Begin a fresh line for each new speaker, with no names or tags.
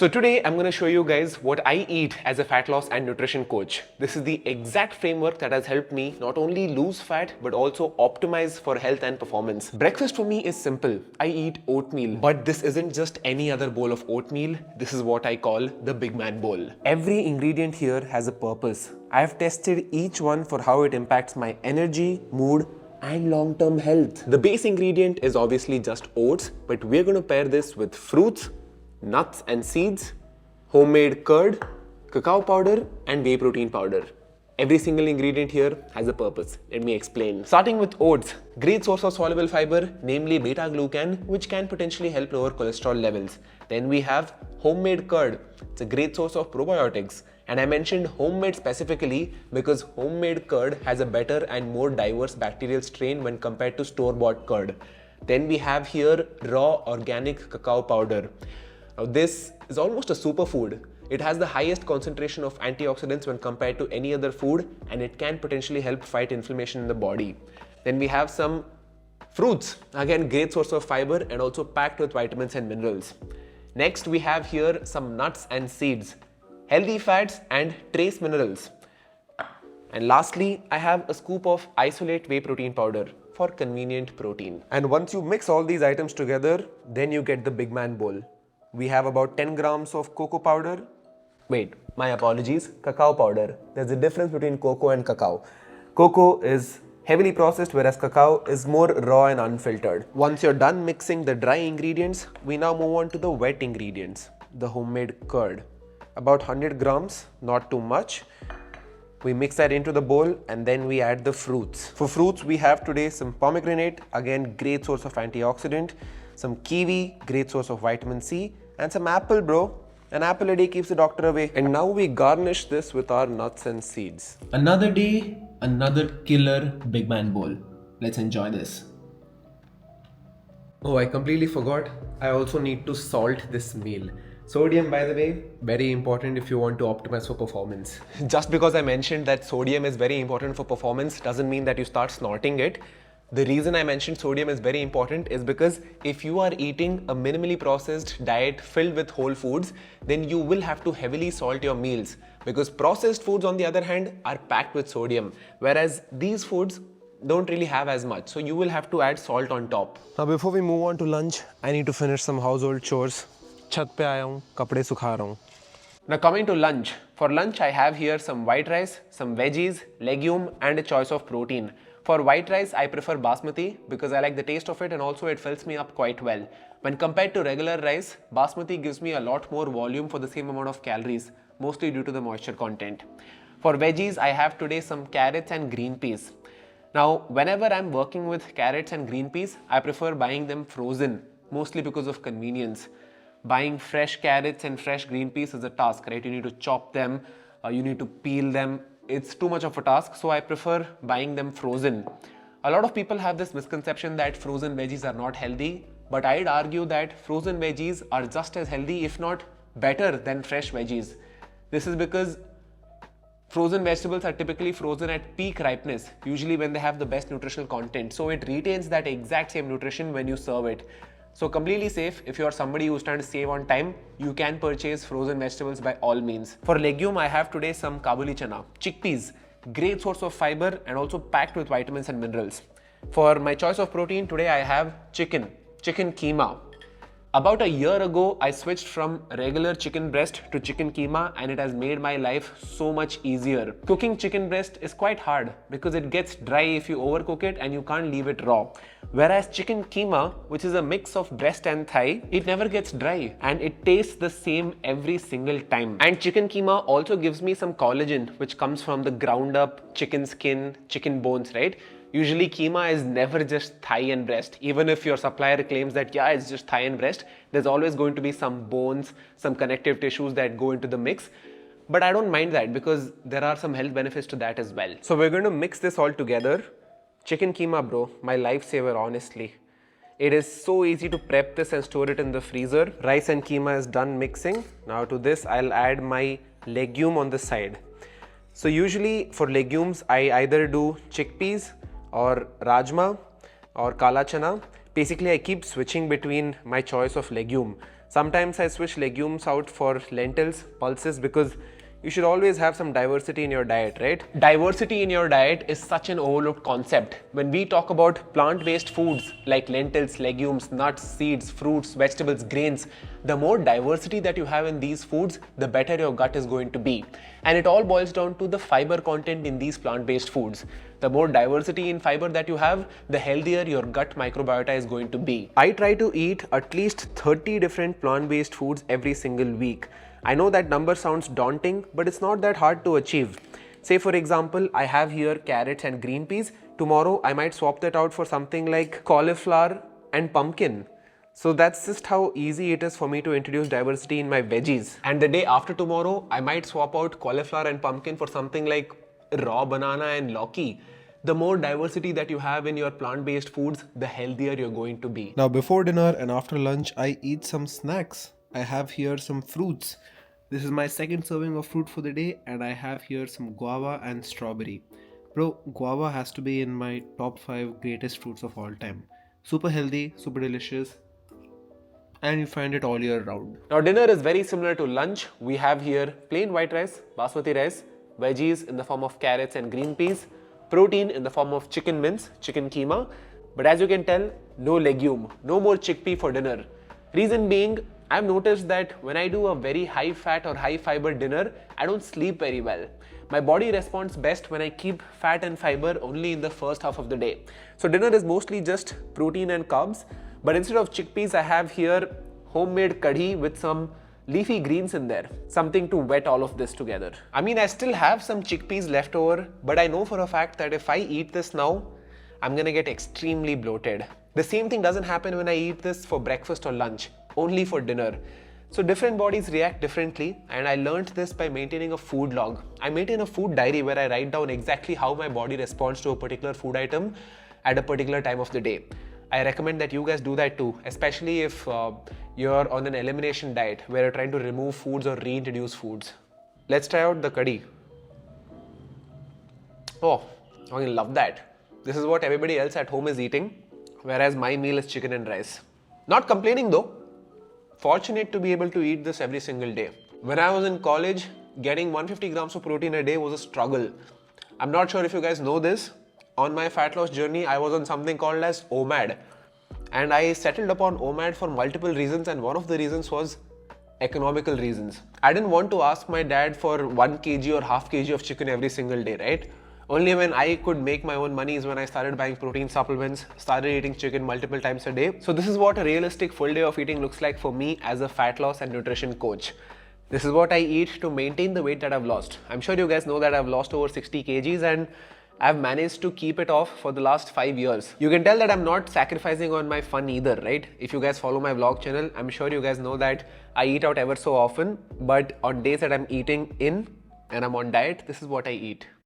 So today I'm going to show you guys what I eat as a fat loss and nutrition coach. This is the exact framework that has helped me not only lose fat but also optimize for health and performance. Breakfast for me is simple. I eat oatmeal, but this isn't just any other bowl of oatmeal. This is what I call the big man bowl. Every ingredient here has a purpose. I have tested each one for how it impacts my energy, mood, and long-term health. The base ingredient is obviously just oats, but we're going to pair this with fruits, nuts and seeds, homemade curd, cacao powder, and whey protein powder. Every single ingredient here has a purpose. Let me explain. Starting with oats, great source of soluble fiber, namely beta-glucan, which can potentially help lower cholesterol levels. Then we have homemade curd. It's a great source of probiotics. And I mentioned homemade specifically because homemade curd has a better and more diverse bacterial strain when compared to store-bought curd. Then we have here raw organic cacao powder. Now this is almost a superfood. It has the highest concentration of antioxidants when compared to any other food, and it can potentially help fight inflammation in the body. Then we have some fruits. Again, great source of fiber and also packed with vitamins and minerals. Next, we have here some nuts and seeds, healthy fats and trace minerals. And lastly, I have a scoop of isolate whey protein powder for convenient protein. And once you mix all these items together, then you get the big man bowl. We have about 10 grams of cocoa powder. Wait, my apologies, cacao powder. There's a difference between cocoa and cacao. Cocoa is heavily processed, whereas cacao is more raw and unfiltered. Once you're done mixing the dry ingredients, we now move on to the wet ingredients, the homemade curd. About 100 grams, not too much. We mix that into the bowl and then we add the fruits. For fruits, we have today some pomegranate, again great source of antioxidant, some kiwi, great source of vitamin C, and some apple, bro. An apple a day keeps the doctor away. And now we garnish this with our nuts and seeds. Another day, another killer big man bowl. Let's enjoy this. Oh, I completely forgot. I also need to salt this meal. Sodium, by the way, very important if you want to optimize for performance. Just because I mentioned that sodium is very important for performance doesn't mean that you start snorting it. The reason I mentioned sodium is very important is because if you are eating a minimally processed diet filled with whole foods, then you will have to heavily salt your meals, because processed foods on the other hand are packed with sodium, whereas these foods don't really have as much, so you will have to add salt on top. Now before we move on to lunch, I need to finish some household chores. छत पे आया हूँ, कपड़े सुखा रहा हूँ. Now coming to lunch. For lunch I have here some white rice, some veggies, legume and a choice of protein. For white rice I prefer basmati because I like the taste of it and also it fills me up quite well. When compared to regular rice, basmati gives me a lot more volume for the same amount of calories, mostly due to the moisture content. For veggies I have today some carrots and green peas. Now whenever I'm working with carrots and green peas, I prefer buying them frozen, mostly because of convenience. Buying fresh carrots and fresh green peas is a task, right? You need to chop them, you need to peel them. It's too much of a task, so I prefer buying them frozen. A lot of people have this misconception that frozen veggies are not healthy, but I'd argue that frozen veggies are just as healthy, if not better than fresh veggies. This is because frozen vegetables are typically frozen at peak ripeness, usually when they have the best nutritional content. So it retains that exact same nutrition when you serve it. So completely safe. If you are somebody who's trying to save on time, you can purchase frozen vegetables by all means. For legume, I have today some Kabuli chana, chickpeas, great source of fiber and also packed with vitamins and minerals. For my choice of protein, today I have chicken keema. About a year ago, I switched from regular chicken breast to chicken keema and it has made my life so much easier. Cooking chicken breast is quite hard because it gets dry if you overcook it and you can't leave it raw. Whereas chicken keema, which is a mix of breast and thigh, it never gets dry and it tastes the same every single time. And chicken keema also gives me some collagen, which comes from the ground up chicken skin, chicken bones, right? Usually keema is never just thigh and breast. Even if your supplier claims that yeah, it's just thigh and breast, there's always going to be some bones, some connective tissues that go into the mix. But I don't mind that because there are some health benefits to that as well. So we're going to mix this all together. Chicken keema, bro, my lifesaver, honestly. It is so easy to prep this and store it in the freezer. Rice and keema is done mixing. Now to this, I'll add my legume on the side. So usually for legumes, I either do chickpeas or rajma or kala chana. Basically, I keep switching between my choice of legume. Sometimes I switch legumes out for lentils, pulses, because you should always have some diversity in your diet, right? Diversity in your diet is such an overlooked concept. When we talk about plant-based foods like lentils, legumes, nuts, seeds, fruits, vegetables, grains, the more diversity that you have in these foods, the better your gut is going to be. And it all boils down to the fiber content in these plant-based foods. The more diversity in fiber that you have, the healthier your gut microbiota is going to be. I try to eat at least 30 different plant-based foods every single week. I know that number sounds daunting, but it's not that hard to achieve. Say for example, I have here carrots and green peas. Tomorrow, I might swap that out for something like cauliflower and pumpkin. So that's just how easy it is for me to introduce diversity in my veggies. And the day after tomorrow, I might swap out cauliflower and pumpkin for something like raw banana and lauki. The more diversity that you have in your plant-based foods, the healthier you're going to be.
Now before dinner and after lunch, I eat some snacks. I have here some fruits. This is my second serving of fruit for the day, and I have here some guava and strawberry. Bro, guava has to be in my top 5 greatest fruits of all time. Super healthy, super delicious, and you find it all year round.
Now dinner is very similar to lunch. We have here plain white rice, basmati rice, veggies in the form of carrots and green peas, protein in the form of chicken mince, chicken keema. But as you can tell, no legume, no more chickpea for dinner. Reason being, I've noticed that when I do a very high fat or high fiber dinner, I don't sleep very well. My body responds best when I keep fat and fiber only in the first half of the day. So dinner is mostly just protein and carbs, but instead of chickpeas, I have here homemade kadhi with some leafy greens in there, something to wet all of this together. I mean, I still have some chickpeas left over, but I know for a fact that if I eat this now, I'm gonna get extremely bloated. The same thing doesn't happen when I eat this for breakfast or lunch, only for dinner. So different bodies react differently, and I learned this by maintaining a food log. I maintain a food diary where I write down exactly how my body responds to a particular food item at a particular time of the day. I recommend that you guys do that too, especially if you're on an elimination diet where you're trying to remove foods or reintroduce foods. Let's try out the kadhi. Oh, I love that. This is what everybody else at home is eating, whereas my meal is chicken and rice. Not complaining though. Fortunate to be able to eat this every single day. When I was in college, getting 150 grams of protein a day was a struggle. I'm not sure if you guys know this. On my fat loss journey, I was on something called as OMAD. And I settled upon OMAD for multiple reasons, and one of the reasons was economical reasons. I didn't want to ask my dad for 1 kg or half kg of chicken every single day, right? Only when I could make my own money is when I started buying protein supplements, started eating chicken multiple times a day. So this is what a realistic full day of eating looks like for me as a fat loss and nutrition coach. This is what I eat to maintain the weight that I've lost. I'm sure you guys know that I've lost over 60 kgs and I've managed to keep it off for the last 5 years. You can tell that I'm not sacrificing on my fun either, right? If you guys follow my vlog channel, I'm sure you guys know that I eat out ever so often, but on days that I'm eating in and I'm on diet, this is what I eat.